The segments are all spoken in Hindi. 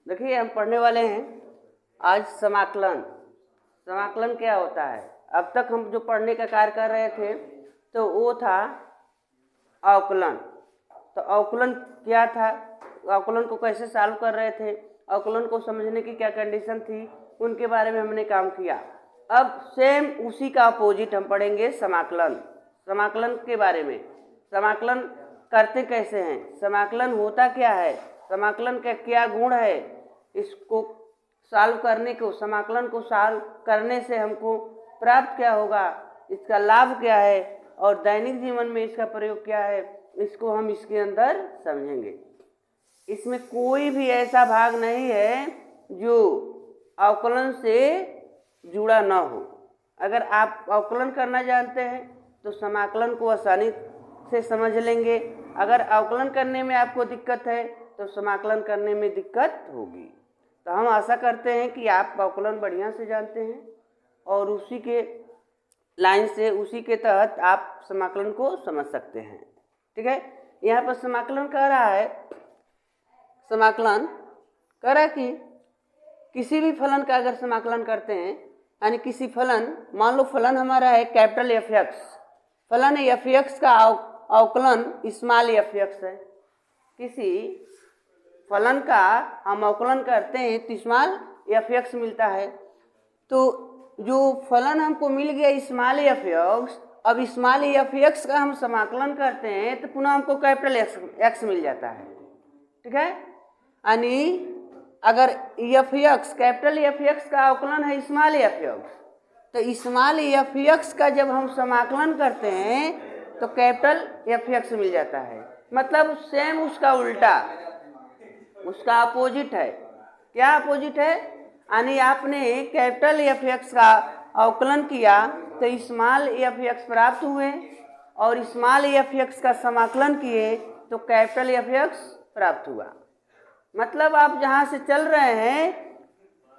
देखिए हम पढ़ने वाले हैं आज समाकलन। समाकलन क्या होता है? अब तक हम जो पढ़ने का कार्य कर रहे थे तो वो था अवकलन। तो अवकलन क्या था, अवकलन को कैसे सॉल्व कर रहे थे, अवकलन को समझने की क्या कंडीशन थी, उनके बारे में हमने काम किया। अब सेम उसी का अपोजिट हम पढ़ेंगे समाकलन। समाकलन के बारे में, समाकलन करते कैसे हैं, समाकलन होता क्या है, समाकलन का क्या गुण है, इसको सॉल्व करने को, समाकलन को सॉल्व करने से हमको प्राप्त क्या होगा, इसका लाभ क्या है और दैनिक जीवन में इसका प्रयोग क्या है, इसको हम इसके अंदर समझेंगे। इसमें कोई भी ऐसा भाग नहीं है जो अवकलन से जुड़ा ना हो। अगर आप अवकलन करना जानते हैं तो समाकलन को आसानी से समझ लेंगे। अगर अवकलन करने में आपको दिक्कत है तो समाकलन करने में दिक्कत होगी। तो हम आशा करते हैं कि आप अवकलन बढ़िया से जानते हैं और उसी के लाइन से, उसी के तहत आप समाकलन को समझ सकते हैं। ठीक है, यहाँ पर समाकलन कह रहा है, समाकलन कह रहा है कि किसी भी फलन का अगर समाकलन करते हैं, यानी किसी फलन, मान लो फलन हमारा है कैपिटल एफ एक्स, फलन एफ एक्स का अवकलन स्मॉल एफ एक्स है। किसी फलन का हम अवकलन करते हैं तो स्मॉल एफ एक्स मिलता है। तो जो फलन हमको मिल गया स्मॉल एफ एक्स, अब स्मॉल एफ एक्स का हम समाकलन करते हैं तो पुनः हमको कैपिटल एक्स मिल जाता है। ठीक है, यानी अगर F x, capital F x का अवकलन है स्मॉल एफ एक्स, तो स्मॉल एफ एक्स का जब हम समाकलन करते हैं तो कैपिटल एफ एक्स मिल जाता है। मतलब सेम उसका उल्टा, उसका अपोजिट है। क्या अपोजिट है? यानी आपने कैपिटल एफ एक्स का अवकलन किया तो स्मॉल एफ एक्स प्राप्त हुए और स्मॉल एफ एक्स का समाकलन किए तो कैपिटल एफ एक्स प्राप्त हुआ। मतलब आप जहाँ से चल रहे हैं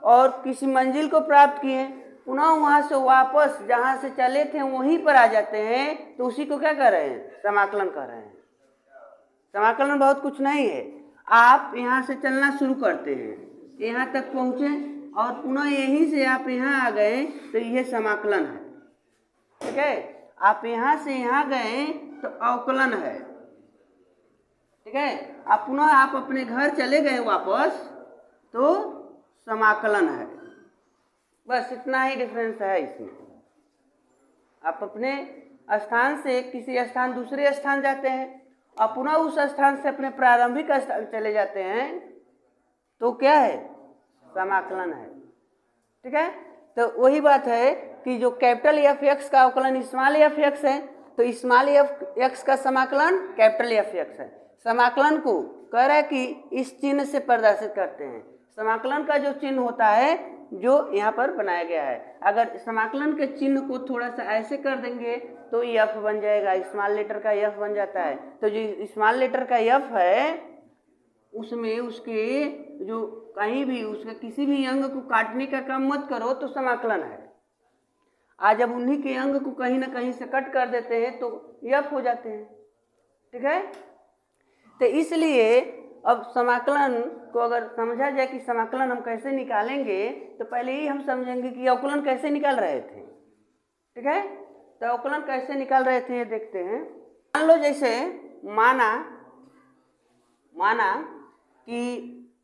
और किसी मंजिल को प्राप्त किए, पुनः वहाँ से वापस जहाँ से चले थे वहीं पर आ जाते हैं, तो उसी को क्या कर रहे हैं, समाकलन कर रहे हैं। समाकलन बहुत कुछ नहीं है। आप यहाँ से चलना शुरू करते हैं, यहाँ तक पहुँचे और पुनः यहीं से आप यहाँ आ गए तो यह समाकलन है। ठीक है, आप यहाँ से यहाँ गए तो अवकलन है। ठीक है, आप पुनः आप अपने घर चले गए वापस तो समाकलन है। बस इतना ही डिफरेंस है इसमें। आप अपने स्थान से किसी स्थान दूसरे स्थान जाते हैं और पुनः उस स्थान से अपने प्रारंभिक स्थान चले जाते हैं तो क्या है, समाकलन है। ठीक है, तो वही बात है कि जो कैपिटल एफ एक्स का अवकलन स्मॉल एफ एक्स है तो स्मॉल एफ एक्स का समाकलन कैपिटल एफ एक्स है। समाकलन को कह रहा है कि इस चिन्ह से प्रदर्शित करते हैं। समाकलन का जो चिन्ह होता है जो यहाँ पर बनाया गया है, अगर समाकलन के चिन्ह को थोड़ा सा ऐसे कर देंगे तो एफ बन जाएगा, स्मॉल लेटर का एफ बन जाता है। तो जो स्मॉल लेटर का एफ है उसमें उसके जो कहीं भी उसके किसी भी अंग को काटने का काम मत करो तो समाकलन है। आज जब उन्हीं के अंग को कहीं ना कहीं से कट कर देते हैं तो एफ हो जाते हैं। ठीक है, तो इसलिए अब समाकलन को अगर समझा जाए कि समाकलन हम कैसे निकालेंगे तो पहले ही हम समझेंगे कि अवकलन कैसे निकाल रहे थे। ठीक है, तो अवकलन कैसे निकाल रहे थे ये देखते हैं। मान लो जैसे माना कि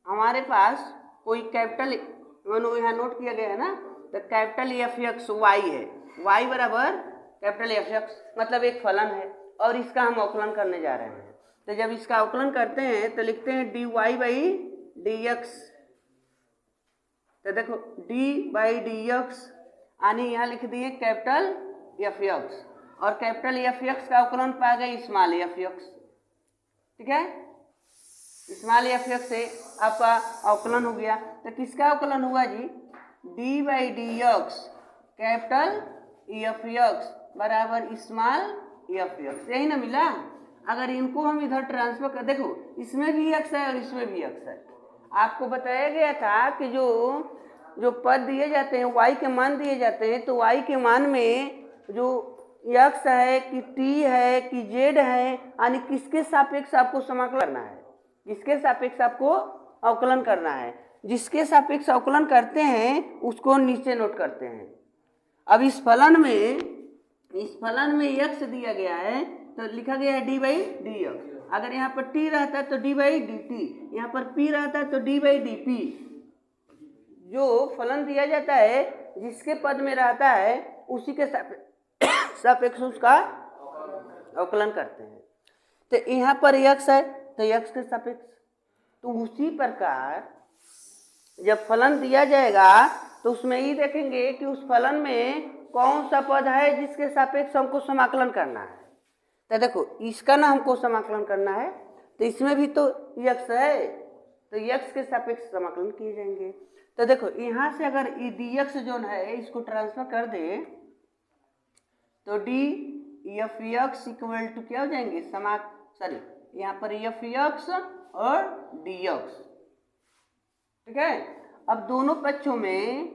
हमारे पास कोई कैपिटल, यहाँ नोट किया गया है ना, तो कैपिटल एफ एक्स वाई है, वाई बराबर कैपिटल एफ एक्स, मतलब एक फलन है और इसका हम अवकलन करने जा रहे हैं। तो जब इसका अवकलन करते हैं तो लिखते हैं d y by D x. तो देखो डी बाई डी एक्स, यानी यहाँ लिख दिए कैपिटल एफ एक्स और कैपिटल एफ एक्स का अवकलन पा गए स्मॉल एफ एक्स। ठीक है, स्मॉल एफ एक्स से आपका अवकलन हो गया। तो किसका अवकलन हुआ जी, D by D X capital F X बराबर स्मॉल एफ एक्स, यही ना मिला। अगर इनको हम इधर ट्रांसफर कर, देखो इसमें भी एक्स है और इसमें भी एक्स है। आपको बताया गया था कि जो पद दिए जाते हैं, वाई के मान दिए जाते हैं, तो वाई के मान में जो एक्स है कि टी है कि जेड है, यानी किसके सापेक्ष आपको समाकलन करना है, किसके सापेक्ष आपको अवकलन करना है। जिसके सापेक्ष अवकलन करते हैं उसको नीचे नोट करते हैं। अब इस फलन में x दिया गया है तो लिखा गया है डी बाई डी एक्स। अगर यहाँ पर t रहता है तो डी बाई डी टी, यहाँ पर p रहता है तो डी बाई डी पी। जो फलन दिया जाता है जिसके पद में रहता है उसी के सापेक्ष उसका अवकलन करते हैं। तो यहाँ पर x है तो x के सापेक्ष, तो उसी प्रकार जब फलन दिया जाएगा तो उसमें ये देखेंगे कि उस फलन में कौन सा पद है जिसके सापेक्ष हमको समाकलन करना है। तो देखो इसका ना हमको समाकलन करना है तो इसमें भी तो x है तो x के सापेक्ष समाकलन किए जाएंगे। तो देखो यहाँ से अगर ये dx जो है इसको ट्रांसफर कर दे तो d f x equal to क्या हो जाएंगे यहाँ पर एफ एक्स और डी एक्स। ठीक है, अब दोनों पक्षों में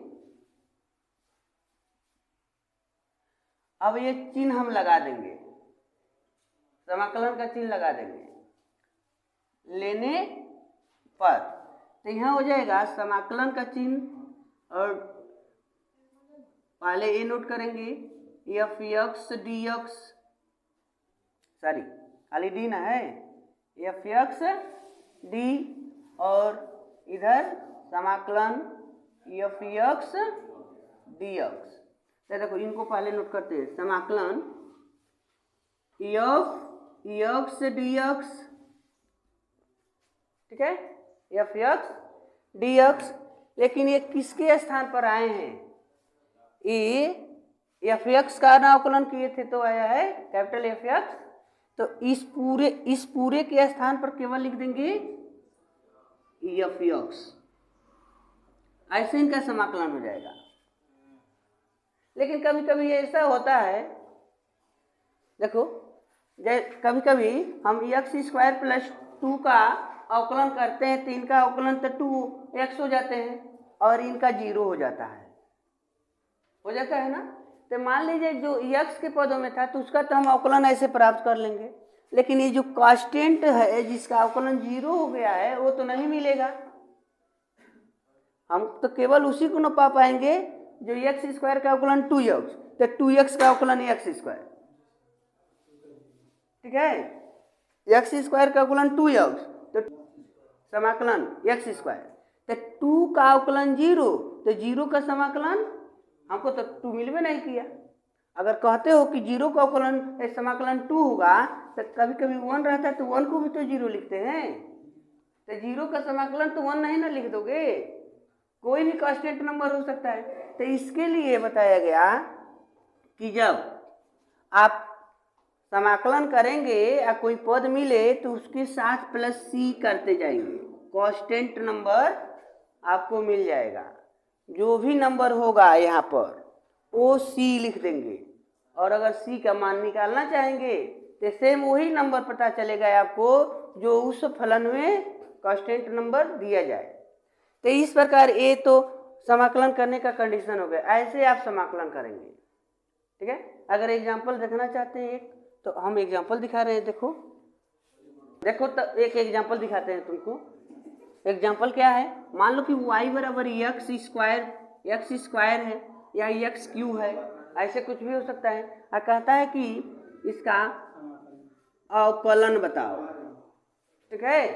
अब ये चिन्ह हम लगा देंगे, समाकलन का चिन्ह लगा देंगे लेने पर। तो यहाँ हो जाएगा समाकलन का चिन्ह और पहले ये नोट करेंगे F x D x, sorry खाली डी ना है, एफ एक्स डी और इधर समाकलन एफ एक्स डी एक्स। तो देखो इनको पहले नोट करते हैं, समाकलन एफ एक्स डी एक्स, ठीक है, एफ एक्स डी एक्स। लेकिन ये किसके स्थान पर आए हैं, ये एफ एक्स का अवकलन किए थे तो आया है कैपिटल एफ एक्स। तो इस पूरे के स्थान पर केवल लिख देंगे एफ एक्स, ऐसे इनका समाकलन हो जाएगा। लेकिन कभी कभी ऐसा होता है, देखो कभी कभी हम एक्स स्क्वायर प्लस 2 का अवकलन करते हैं तो इनका अवकलन तो 2x हो जाते हैं और इनका 0 हो जाता है ना। तो मान लीजिए जो x के पदों में था तो उसका तो हम अवकलन ऐसे प्राप्त कर लेंगे, लेकिन ये जो कांस्टेंट है जिसका अवकलन 0 हो गया है वो तो नहीं मिलेगा। हम तो केवल उसी को न पा पाएंगे जो एक्स स्क्वायर का अवकलन 2x, तो 2x का अवकलन एक्स स्क्वायर, ठीक है, एक्स स्क्वायर का अवकलन 2x तो समाकलन एक्स स्क्वायर, तो 2 का अवकलन 0 तो 0 का समाकलन हमको तो 2 मिलवे नहीं किया। अगर कहते हो कि 0 का अवकलन समाकलन 2 होगा तो कभी कभी 1 रहता है तो 1 को भी तो 0 लिखते हैं, तो 0 का समाकलन तो 1 नहीं ना लिख दोगे, कोई भी कांस्टेंट नंबर हो सकता है। तो इसके लिए बताया गया कि जब आप समाकलन करेंगे या कोई पद मिले तो उसके साथ प्लस सी करते जाएंगे, कांस्टेंट नंबर आपको मिल जाएगा। जो भी नंबर होगा यहाँ पर वो सी लिख देंगे, और अगर सी का मान निकालना चाहेंगे तो सेम वही नंबर पता चलेगा आपको जो उस फलन में कांस्टेंट नंबर दिया जाए। तो इस प्रकार ये तो समाकलन करने का कंडीशन हो गया, ऐसे आप समाकलन करेंगे। ठीक है, अगर एग्जाम्पल देखना चाहते हैं एक तो हम एग्जाम्पल दिखा रहे हैं, देखो तो एक एग्जाम्पल दिखाते हैं तुमको। एग्जाम्पल क्या है, मान लो कि y बराबर एक्स स्क्वायर है या एक्स क्यू है, ऐसे कुछ भी हो सकता है। और कहता है कि इसका अवकलन बताओ। ठीक है,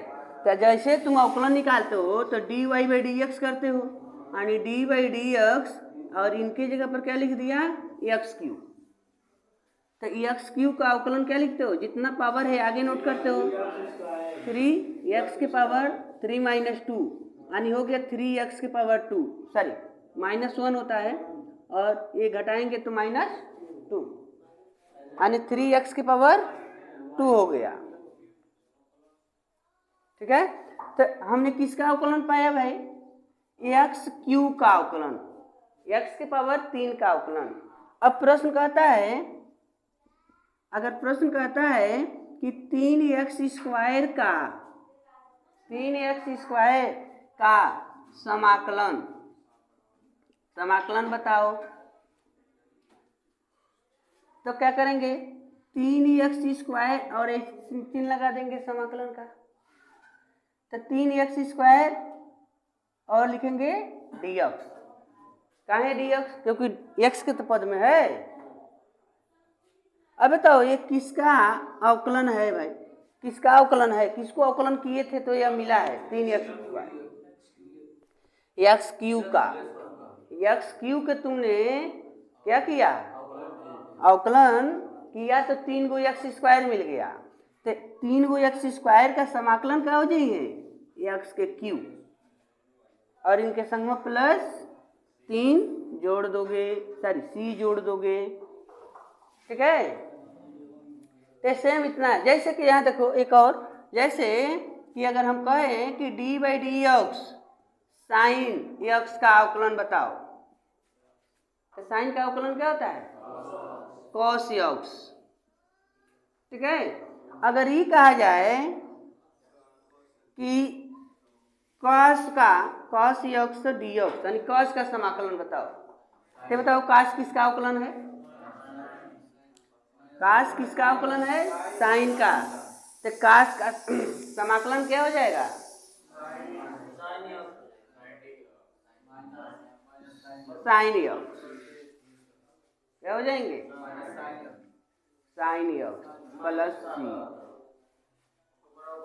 तो जैसे तुम अवकलन निकालते हो तो d y by D x करते हो, यानी डी बाई डी एक्स और इनकी जगह पर क्या लिख दिया एक्स क्यू। तो एक्स क्यू का अवकलन क्या लिखते हो, जितना पावर है आगे नोट करते हो, 3x की पावर 3 माइनस 2, यानी हो गया 3x की पावर 2, सॉरी -1 होता है और ये घटाएंगे तो -2, यानी 3x की पावर 2 हो गया। ठीक है, तो हमने किसका अवकलन पाया भाई, एक्स क्यू का अवकलन, x की पावर 3 का अवकलन। अब प्रश्न कहता है, अगर प्रश्न कहता है कि 3x स्क्वायर का समाकलन बताओ, तो क्या करेंगे, 3x स्क्वायर और एक चिन्ह लगा देंगे समाकलन का। तो 3x स्क्वायर और लिखेंगे dx। कहाँ है dx? क्योंकि x के तो पद में है। अब बताओ ये किसका अवकलन है भाई? किसका अवकलन है? किसको अवकलन किए थे तो यह मिला है 3x²। एक्स क्यू का, एक्स क्यू के तुमने क्या किया? अवकलन किया तो 3x² मिल गया। तो 3x² का समाकलन क्या हो जाएंगे? एक्स के क्यू और इनके संग में प्लस 3 जोड़ दोगे, सॉरी c जोड़ दोगे, ठीक है। तो सेम इतना, जैसे कि यहाँ देखो एक और, जैसे कि अगर हम कहें कि d/dx साइन x का अवकलन बताओ, तो साइन का अवकलन क्या होता है? cos x, ठीक है। अगर ये कहा जाए कि cos x dx यानी cos का समाकलन बताओ, तो बताओ cos किसका अवकलन है? cos किसका अवकलन है? साइन का। तो cos का समाकलन क्या हो जाएगा? Sine x। क्या हो जाएंगे? Sine x plus c।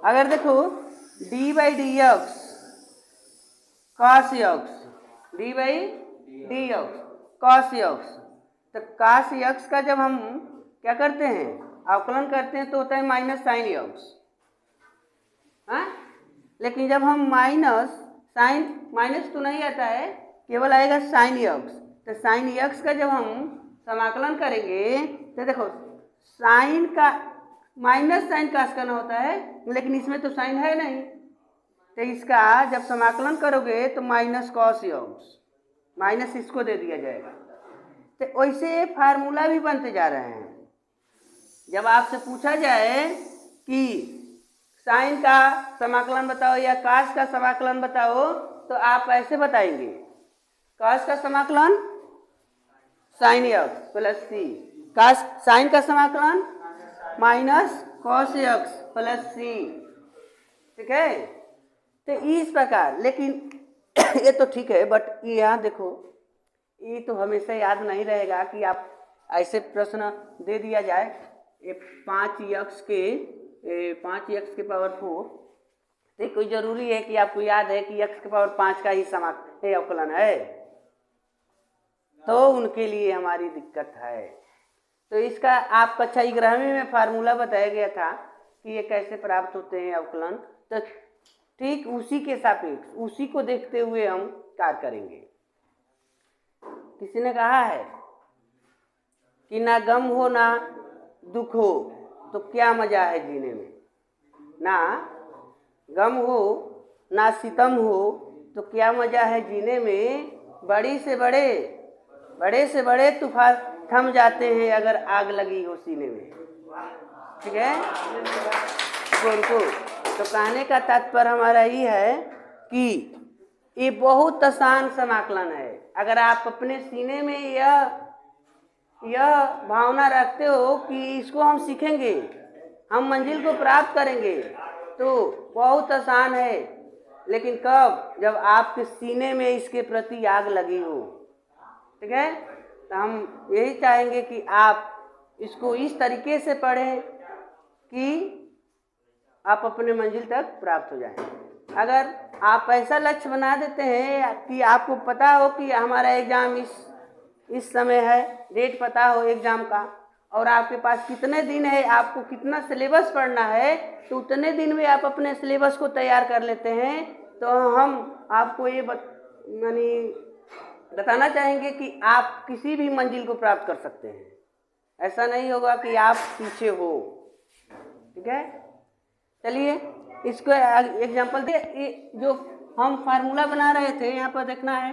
अगर देखो d/dx cos x, d/dx cos x, तो cos x का जब हम क्या करते हैं? अवकलन करते हैं तो होता है माइनस साइन x, हाँ। लेकिन जब हम माइनस तो नहीं आता है, केवल आएगा साइन x। तो साइन x का जब हम समाकलन करेंगे तो देखो साइन का माइनस साइन कास करना होता है, लेकिन इसमें तो साइन है नहीं, तो इसका जब समाकलन करोगे तो माइनस cos x, माइनस इसको दे दिया जाएगा। तो वैसे फार्मूला भी बनते जा रहे हैं। जब आपसे पूछा जाए कि साइन का समाकलन बताओ या cos का समाकलन बताओ, तो आप ऐसे बताएंगे, cos का समाकलन sine x plus c, cos sine का समाकलन minus cos x plus c, ठीक है। तो इस प्रकार, लेकिन ये तो ठीक है, बट यहाँ देखो ये तो हमेशा याद नहीं रहेगा कि आप ऐसे प्रश्न दे दिया जाए, ये 5x के पावर 4, तो कोई जरूरी है कि आपको याद है कि x के पावर 5 का ही अवकलन है, तो उनके लिए हमारी दिक्कत है। तो इसका आप कक्षा 11वीं में फार्मूला बताया गया था कि ये कैसे प्राप्त होते हैं अवकलन, तो ठीक उसी के सापेक्ष, उसी को देखते हुए हम कार्य करेंगे। किसी ने कहा है कि ना गम हो ना दुख हो तो क्या मजा है जीने में, ना गम हो ना सितम हो तो क्या मजा है जीने में, बड़े से बड़े तूफान थम जाते हैं अगर आग लगी हो सीने में, ठीक है। उनको तो कहने का तात्पर्य हमारा ये है कि ये बहुत आसान समाकलन है। अगर आप अपने सीने में यह भावना रखते हो कि इसको हम सीखेंगे, हम मंजिल को प्राप्त करेंगे, तो बहुत आसान है। लेकिन कब? जब आपके सीने में इसके प्रति आग लगी हो, ठीक है। तो हम यही चाहेंगे कि आप इसको इस तरीके से पढ़ें कि आप अपने मंजिल तक प्राप्त हो जाएं। अगर आप ऐसा लक्ष्य बना देते हैं कि आपको पता हो कि हमारा एग्ज़ाम इस समय है, डेट पता हो एग्ज़ाम का, और आपके पास कितने दिन है, आपको कितना सिलेबस पढ़ना है, तो उतने दिन में आप अपने सिलेबस को तैयार कर लेते हैं, तो हम आपको ये बताना चाहेंगे कि आप किसी भी मंजिल को प्राप्त कर सकते हैं। ऐसा नहीं होगा कि आप पीछे हो, ठीक है। चलिए इसको एग्जाम्पल दे। जो हम फार्मूला बना रहे थे, यहाँ पर देखना है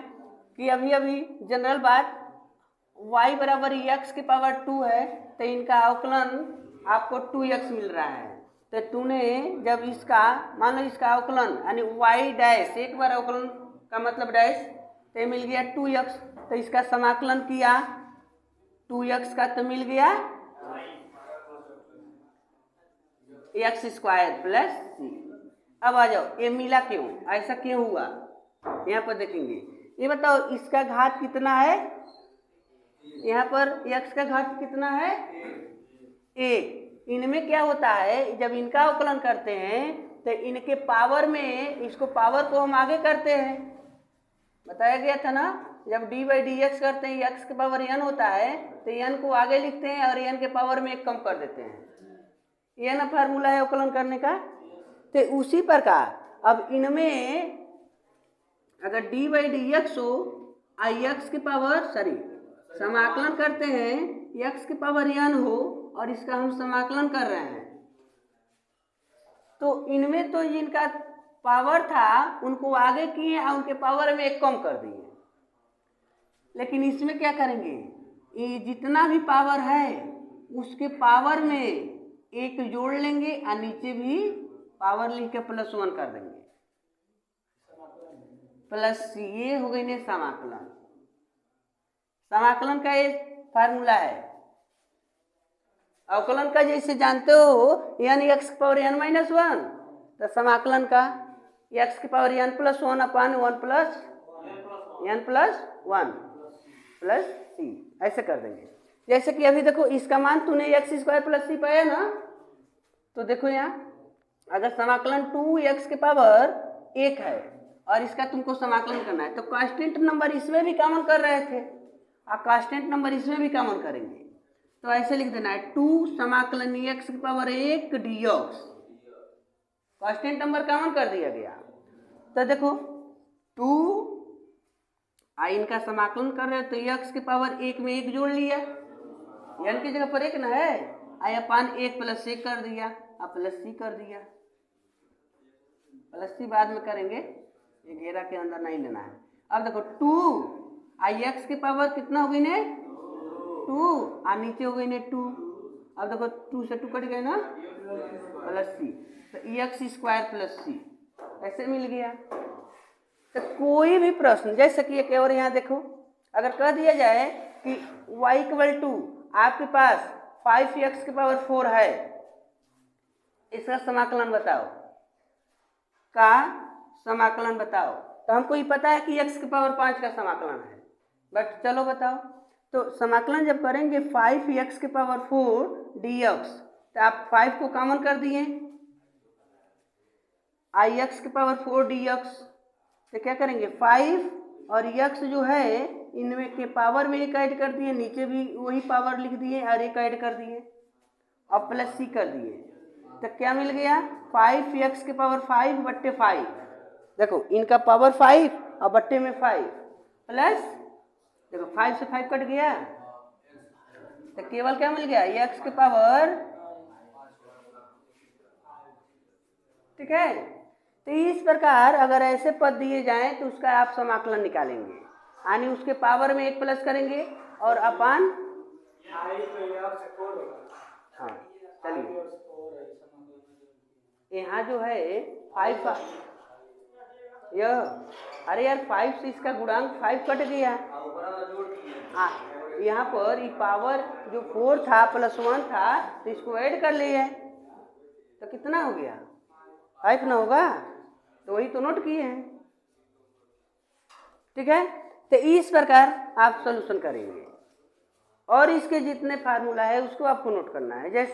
कि अभी जनरल बात y बराबर x के पावर 2 है, तो इनका अवकलन आपको 2x मिल रहा है। तो तूने जब इसका मान लो इसका अवकलन यानी y डैश, एक बार अवकलन का मतलब डैश, तो मिल गया 2x, तो इसका समाकलन किया 2x का, तो मिल गया x² प्लस c। अब आ जाओ, ये मिला क्यों, ऐसा क्यों हुआ? यहाँ पर देखेंगे, ये बताओ इसका घात कितना है, यहाँ पर x का घात कितना है 1। इनमें क्या होता है, जब इनका अवकलन करते हैं तो इनके पावर में इसको पावर को हम आगे करते हैं, बताया गया था ना। जब d/dx करते हैं x के पावर n होता है तो n को आगे लिखते हैं और n के पावर में 1 कम कर देते हैं, ये ना फार्मूला है अवकलन करने का। तो उसी प्रकार अब इनमें अगर d/dx हो x के पावर समाकलन करते हैं x के पावर n हो और इसका हम समाकलन कर रहे हैं, तो इनमें तो जिनका पावर था उनको आगे किए और उनके पावर में 1 कम कर दिए। लेकिन इसमें क्या करेंगे, ये जितना भी पावर है उसके पावर में 1 जोड़ लेंगे और नीचे भी पावर लिख के +1 कर देंगे, प्लस ये हो गई ने समाकलन। समाकलन का ये फार्मूला है। अवकलन का जैसे जानते हो यानी x की पावर n-1, तो समाकलन का x की पावर n+1 अपान 1 प्लस n+1 प्लस c, ऐसे कर देंगे। जैसे कि अभी देखो इसका मान तूने x² + c पाया ना, तो देखो यहाँ अगर समाकलन 2x के पावर 1 है और इसका तुमको समाकलन करना है तो कांस्टेंट नंबर इसमें भी कॉमन कर रहे थे और कांस्टेंट नंबर इसमें भी कॉमन करेंगे, तो ऐसे लिख देना है 2 समाकलन x की power 1 dx, constant number common कर दिया गया। तो देखो 2 इनका समाकलन कर रहे हैं तो x की पावर 1 में 1 जोड़ लिया, n की जगह पर 1 ना है, अपान 1 + 1 कर दिया और प्लस c कर दिया, प्लस c बाद में करेंगे, ये घेरा के अंदर नहीं लेना है। अब देखो 2 x की पावर कितना हो गई ने 2 और नीचे हो गई ने 2, अब देखो 2 से 2 कट गए ना, प्लस c, तो x² + c ऐसे मिल गया। तो कोई भी प्रश्न जैसे कि एक और यहाँ देखो, अगर कह दिया जाए कि y = आपके पास 5x की पावर 4 है, इसका समाकलन बताओ, का समाकलन बताओ, तो हमको ये पता है कि x की पावर 5 का समाकलन है, बट चलो बताओ। तो समाकलन जब करेंगे 5x की पावर 4 dx, तो आप 5 को कॉमन कर दिए, ix की पावर 4 dx, तो क्या करेंगे 5 और x जो है इनमें के पावर में 1 ऐड कर दिए, नीचे भी वही पावर लिख दिए और 1 ऐड कर दिए और प्लस c कर दिए, तो क्या मिल गया 5x की पावर 5/5, देखो इनका पावर 5 और बट्टे में 5 प्लस, देखो 5 से 5 कट गया तो केवल क्या मिल गया x की पावर, ठीक है। तो इस प्रकार अगर ऐसे पद दिए जाएं तो उसका आप समाकलन निकालेंगे, यानी उसके पावर में 1 प्लस करेंगे और अपान, हाँ चलिए यहाँ जो है 5 यह, अरे यार 5 से इसका गुणांक 5 कट गया, हाँ यहाँ पर ये पावर जो 4 था +1 था तो इसको ऐड कर लिया तो कितना हो गया 5 ना होगा, तो वही तो नोट किए हैं, ठीक है। तो इस प्रकार आप सॉल्यूशन करेंगे और इसके जितने फार्मूला है उसको आपको नोट करना है। जैसे